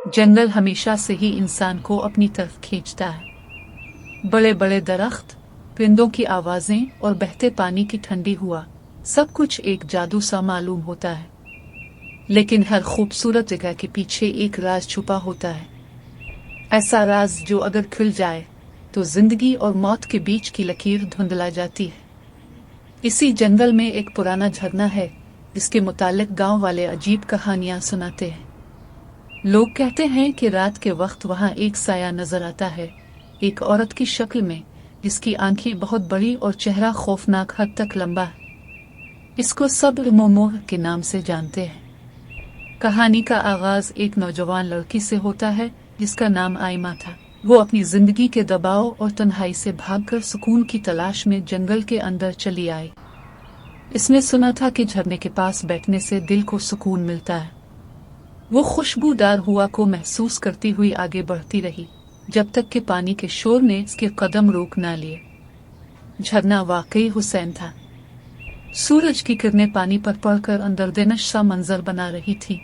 जंगल हमेशा से ही इंसान को अपनी तरफ खींचता है। बड़े बड़े दरख्त, परिंदों की आवाजें और बहते पानी की ठंडी हवा, सब कुछ एक जादू सा मालूम होता है। लेकिन हर खूबसूरत जगह के पीछे एक राज छुपा होता है। ऐसा राज जो अगर खुल जाए तो जिंदगी और मौत के बीच की लकीर धुंधला जाती है। इसी जंगल में एक पुराना झरना है जिसके मुतालिक गांव वाले अजीब कहानियां सुनाते हैं। लोग कहते हैं कि रात के वक्त वहां एक साया नजर आता है, एक औरत की शक्ल में, जिसकी आंखें बहुत बड़ी और चेहरा खौफनाक हद तक लंबा है। इसको सब मोमोह के नाम से जानते हैं। कहानी का आगाज एक नौजवान लड़की से होता है जिसका नाम आयमा था। वो अपनी जिंदगी के दबाव और तन्हाई से भागकर सुकून की तलाश में जंगल के अंदर चली आई। इसने सुना था कि झरने के पास बैठने से दिल को सुकून मिलता है। वो खुशबूदार हवा को महसूस करती हुई आगे बढ़ती रही, जब तक कि पानी के शोर ने इसके कदम रोक ना लिए। झरना वाकई हुसैन था। सूरज की किरणें पानी पर पड़कर अंदर दिनश सा मंजर बना रही थी।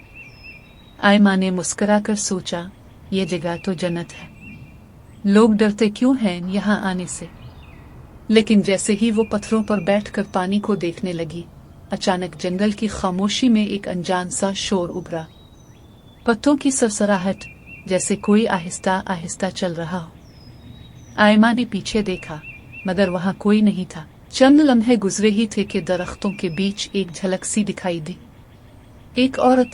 आयमा ने मुस्कुराकर सोचा, ये जगह तो जन्नत है। लोग डरते क्यों हैं यहाँ आने से? लेकिन जैसे ही वो पत्थरों पर बैठकर पानी को देखने लगी, अचानक जंगल की खामोशी में एक अनजान सा शोर उभरा। पत्तों की सरसराहट, जैसे कोई आहिस्ता आहिस्ता चल रहा हो। आयमा ने पीछे देखा, मगर वहां कोई नहीं था। चंद लम्हे गुजरे ही थे कि दरख्तों के बीच एक झलक सी दिखाई दी। एक औरत,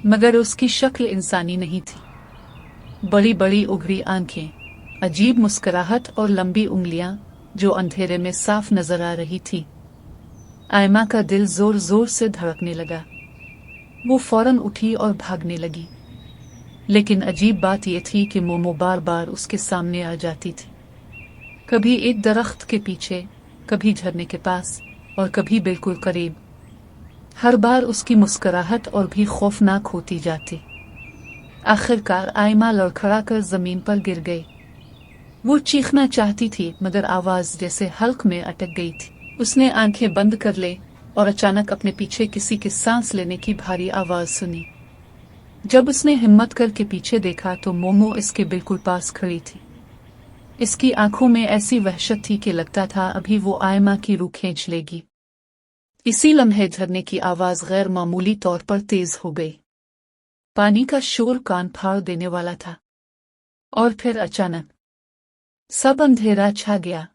मगर उसकी शक्ल इंसानी नहीं थी। बड़ी बड़ी उभरी आंखें, अजीब मुस्कुराहट और लंबी उंगलियां जो अंधेरे में साफ नजर आ रही थी। आयमा का दिल जोर जोर से धड़कने लगा। वो फौरन उठी और भागने लगी। लेकिन अजीब बात यह थी कि मोमो बार बार उसके सामने आ जाती थी। कभी एक दरख्त के पीछे, कभी झरने के पास, और कभी बिल्कुल करीब। हर बार उसकी मुस्कुराहट और भी खौफनाक होती जाती। आखिरकार आयमा लड़खड़ाकर जमीन पर गिर गई। वो चीखना चाहती थी मगर आवाज जैसे हल्क में अटक गई थी। उसने आंखें बंद कर ले और अचानक अपने पीछे किसी के सांस लेने की भारी आवाज सुनी। जब उसने हिम्मत करके पीछे देखा तो मोमो इसके बिल्कुल पास खड़ी थी। इसकी आंखों में ऐसी वहशत थी कि लगता था अभी वो आयमा की रूह खींच लेगी। इसी लम्हे झरने की आवाज गैर मामूली तौर पर तेज हो गई। पानी का शोर कान फाड़ देने वाला था। और फिर अचानक सब अंधेरा छा गया।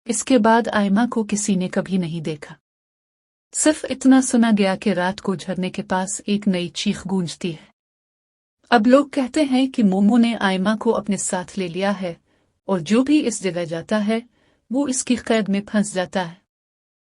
इसके बाद आयमा को किसी ने कभी नहीं देखा। सिर्फ इतना सुना गया कि रात को झरने के पास एक नई चीख गूंजती है। अब लोग कहते हैं कि मोमो ने आयमा को अपने साथ ले लिया है और जो भी इस जगह जाता है वो इसकी कैद में फंस जाता है।